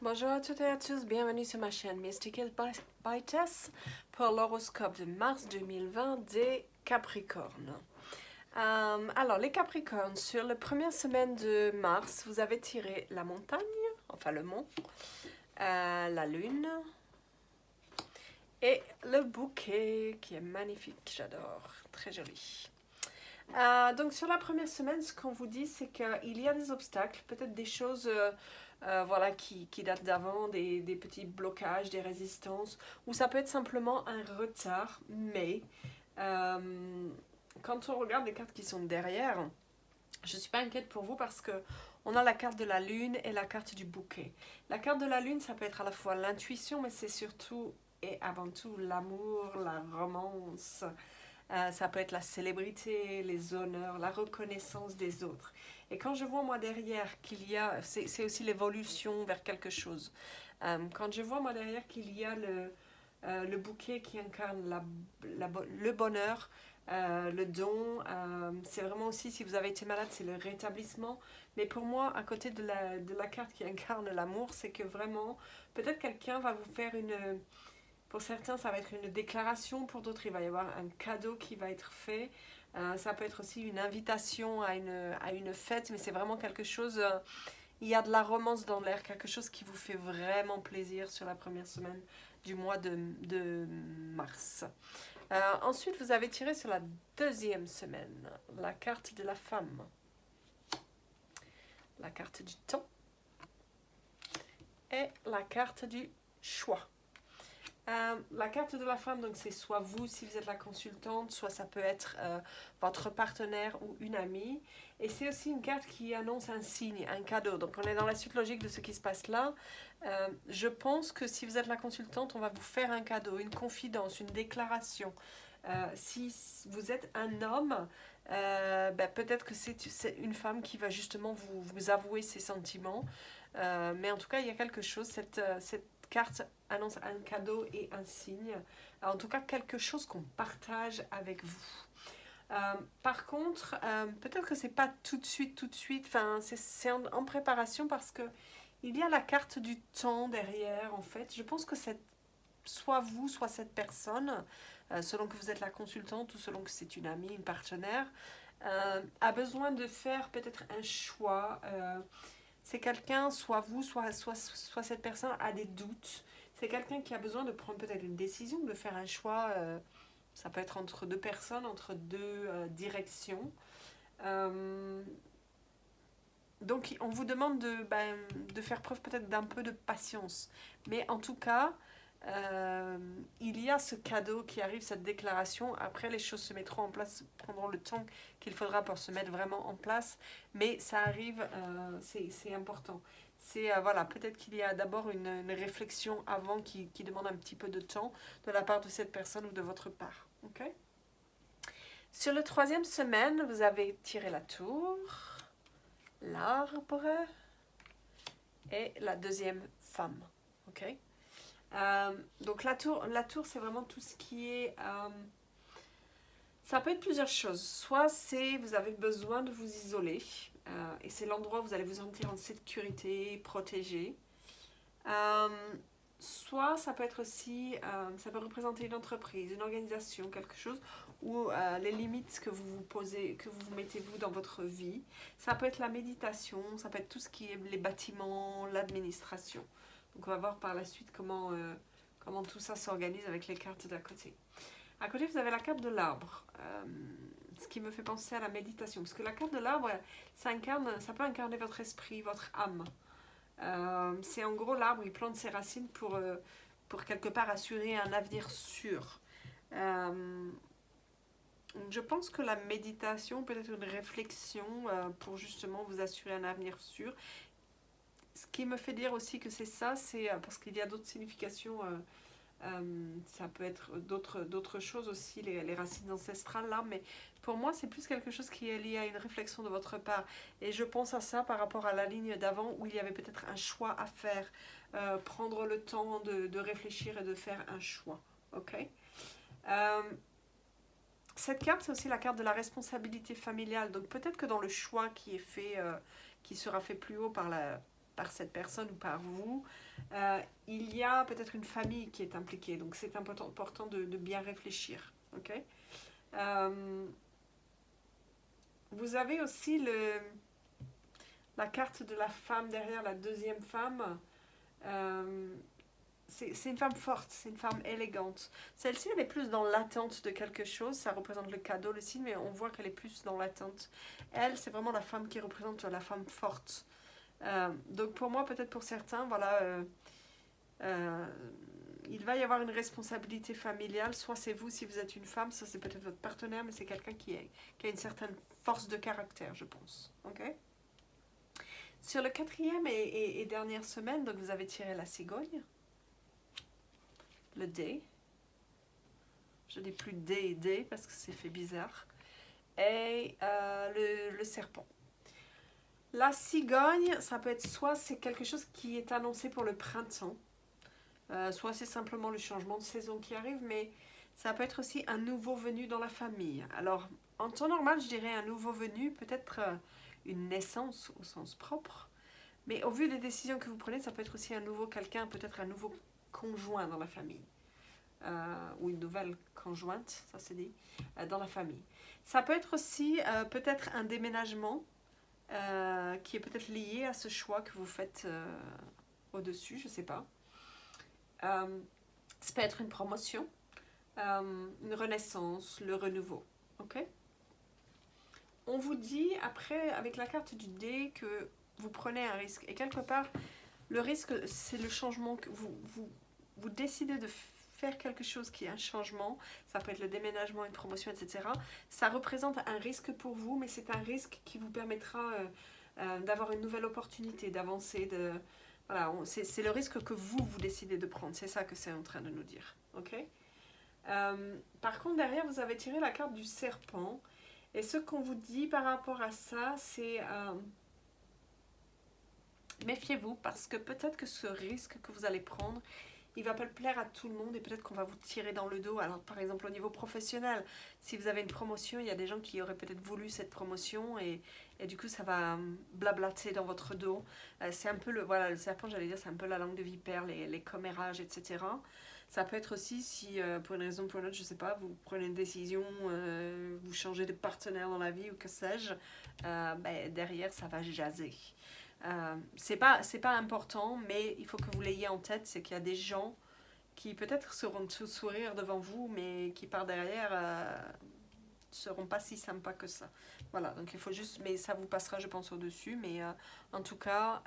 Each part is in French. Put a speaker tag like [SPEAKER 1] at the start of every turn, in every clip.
[SPEAKER 1] Bonjour à toutes et à tous, bienvenue sur ma chaîne Mystical by Tess pour l'horoscope de mars 2020 des Capricornes. Alors, les Capricornes, sur la première semaine de mars, vous avez tiré la montagne, enfin le mont, la lune et le bouquet qui est magnifique, j'adore, très joli. Donc sur la première semaine, ce qu'on vous dit, c'est qu'il y a des obstacles, peut-être des choses voilà, qui datent d'avant, des petits blocages, des résistances, ou ça peut être simplement un retard, mais quand on regarde les cartes qui sont derrière, je ne suis pas inquiète pour vous parce que on a la carte de la lune et la carte du bouquet. La carte de la lune, ça peut être à la fois l'intuition, mais c'est surtout et avant tout l'amour, la romance, ça peut être la célébrité, les honneurs, la reconnaissance des autres. Et quand je vois moi derrière qu'il y a, c'est aussi l'évolution vers quelque chose. Quand je vois moi derrière qu'il y a le bouquet qui incarne le bonheur, le don, c'est vraiment aussi, si vous avez été malade, c'est le rétablissement. Mais pour moi, à côté de la carte qui incarne l'amour, c'est que vraiment, peut-être quelqu'un va vous faire une... Pour certains, ça va être une déclaration, pour d'autres, il va y avoir un cadeau qui va être fait. Ça peut être aussi une invitation à une fête, mais c'est vraiment quelque chose, il y a de la romance dans l'air, quelque chose qui vous fait vraiment plaisir sur la première semaine du mois de mars. Ensuite, vous avez tiré sur la deuxième semaine, la carte de la femme, la carte du temps et la carte du choix. La carte de la femme, donc c'est soit vous si vous êtes la consultante, soit ça peut être votre partenaire ou une amie. Et c'est aussi une carte qui annonce un signe, un cadeau. Donc on est dans la suite logique de ce qui se passe là. Je pense que si vous êtes la consultante, on va vous faire un cadeau, une confidence, une déclaration. Si vous êtes un homme, peut-être que c'est une femme qui va justement vous avouer ses sentiments. Mais en tout cas, il y a quelque chose, cette carte annonce un cadeau et un signe. En tout cas, quelque chose qu'on partage avec vous. Par contre, peut-être que c'est pas tout de suite, enfin, c'est en préparation parce que il y a la carte du temps derrière, en fait. Je pense que c'est soit vous, soit cette personne, selon que vous êtes la consultante ou selon que c'est une amie, une partenaire, a besoin de faire peut-être un choix. C'est quelqu'un, soit vous, soit cette personne a des doutes. C'est quelqu'un qui a besoin de prendre peut-être une décision, de faire un choix. Ça peut être entre deux personnes, entre deux directions. Euh, donc on vous demande de faire preuve peut-être d'un peu de patience. Mais en tout cas, il y a ce cadeau qui arrive, cette déclaration. Après, les choses se mettront en place, prendront le temps qu'il faudra pour se mettre vraiment en place. Mais ça arrive, c'est important. C'est voilà, peut-être qu'il y a d'abord une réflexion avant qui demande un petit peu de temps de la part de cette personne ou de votre part. Ok. Sur la troisième semaine, vous avez tiré la tour, l'arbre et la deuxième femme. Ok. Donc la tour c'est vraiment tout ce qui est... ça peut être plusieurs choses. Soit c'est vous avez besoin de vous isoler et c'est l'endroit où vous allez vous sentir en sécurité, protégé. Euh, Soit ça peut être aussi, ça peut représenter une entreprise, une organisation, quelque chose où les limites que vous vous posez, que vous mettez vous dans votre vie. Ça peut être la méditation, ça peut être tout ce qui est les bâtiments, l'administration. Donc on va voir par la suite comment tout ça s'organise avec les cartes d'à côté. À côté, vous avez la carte de l'arbre, ce qui me fait penser à la méditation. Parce que la carte de l'arbre, ça peut incarner votre esprit, votre âme. C'est en gros l'arbre, il plante ses racines pour quelque part assurer un avenir sûr. Je pense que la méditation peut être une réflexion pour justement vous assurer un avenir sûr. Ce qui me fait dire aussi que c'est ça, c'est parce qu'il y a d'autres significations. Ça peut être d'autres choses aussi, les racines ancestrales là, mais pour moi c'est plus quelque chose qui est lié à une réflexion de votre part. Et je pense à ça par rapport à la ligne d'avant où il y avait peut-être un choix à faire, prendre le temps de réfléchir et de faire un choix. Ok. Euh, cette carte c'est aussi la carte de la responsabilité familiale, donc peut-être que dans le choix qui est fait, qui sera fait plus haut par cette personne ou par vous, il y a peut-être une famille qui est impliquée. Donc c'est important de bien réfléchir. Ok. Vous avez aussi la carte de la femme derrière, la deuxième femme. C'est une femme forte, c'est une femme élégante. Celle-ci, elle est plus dans l'attente de quelque chose. Ça représente le cadeau, le signe, mais on voit qu'elle est plus dans l'attente. Elle, c'est vraiment la femme qui représente la femme forte. Donc pour moi, peut-être pour certains, voilà, il va y avoir une responsabilité familiale. Soit c'est vous si vous êtes une femme, soit c'est peut-être votre partenaire, mais c'est quelqu'un qui a une certaine force de caractère, je pense. Ok. Sur le quatrième et dernière semaine, donc vous avez tiré la cigogne, le dé. Je dis plus dé et dé parce que c'est fait bizarre. Et le serpent. La cigogne, ça peut être soit c'est quelque chose qui est annoncé pour le printemps, soit c'est simplement le changement de saison qui arrive, mais ça peut être aussi un nouveau venu dans la famille. Alors, en temps normal, je dirais un nouveau venu, peut-être une naissance au sens propre, mais au vu des décisions que vous prenez, ça peut être aussi un nouveau quelqu'un, peut-être un nouveau conjoint dans la famille. Ou une nouvelle conjointe, ça se dit, dans la famille. Ça peut être aussi peut-être un déménagement qui est peut-être lié à ce choix que vous faites au-dessus, je ne sais pas. Ça peut être une promotion, une renaissance, le renouveau. Ok. On vous dit après, avec la carte du dé, que vous prenez un risque. Et quelque part, le risque, c'est le changement que vous décidez de faire quelque chose qui est un changement. Ça peut être le déménagement, une promotion, etc. Ça représente un risque pour vous, mais c'est un risque qui vous permettra d'avoir une nouvelle opportunité, d'avancer. Voilà, c'est le risque que vous décidez de prendre. C'est ça que c'est en train de nous dire. Ok. Par contre, derrière, vous avez tiré la carte du serpent. Et ce qu'on vous dit par rapport à ça, c'est méfiez-vous parce que peut-être que ce risque que vous allez prendre, il va pas plaire à tout le monde et peut-être qu'on va vous tirer dans le dos. Alors par exemple au niveau professionnel, si vous avez une promotion, il y a des gens qui auraient peut-être voulu cette promotion et du coup ça va blablater dans votre dos. C'est un peu le serpent, j'allais dire, c'est un peu la langue de vipère, les commérages, etc. Ça peut être aussi si pour une raison ou pour une autre, je sais pas, vous prenez une décision, vous changez de partenaire dans la vie ou que sais-je, derrière ça va jaser. C'est pas important, mais il faut que vous l'ayez en tête, c'est qu'il y a des gens qui peut-être seront tout sourire devant vous, mais qui par derrière seront pas si sympas que ça. Voilà, donc il faut juste, mais ça vous passera je pense au-dessus, mais en tout cas,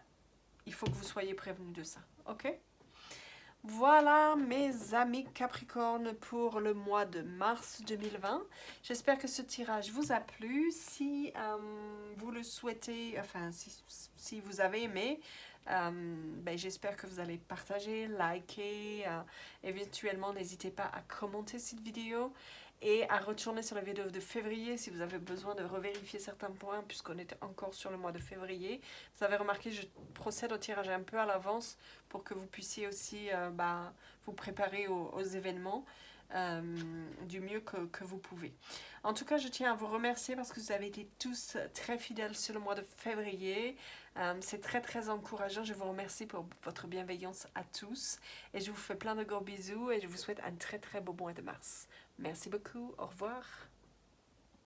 [SPEAKER 1] il faut que vous soyez prévenus de ça, ok? Voilà mes amis Capricorne pour le mois de mars 2020. J'espère que ce tirage vous a plu. Si vous le souhaitez, enfin si vous avez aimé, j'espère que vous allez partager, liker. Éventuellement, n'hésitez pas à commenter cette vidéo et à retourner sur la vidéo de février si vous avez besoin de revérifier certains points puisqu'on est encore sur le mois de février. Vous avez remarqué, je procède au tirage un peu à l'avance pour que vous puissiez aussi vous préparer aux événements du mieux que vous pouvez. En tout cas, je tiens à vous remercier parce que vous avez été tous très fidèles sur le mois de février. C'est très très encourageant. Je vous remercie pour votre bienveillance à tous et je vous fais plein de gros bisous et je vous souhaite un très très beau mois de mars. Merci beaucoup. Au revoir.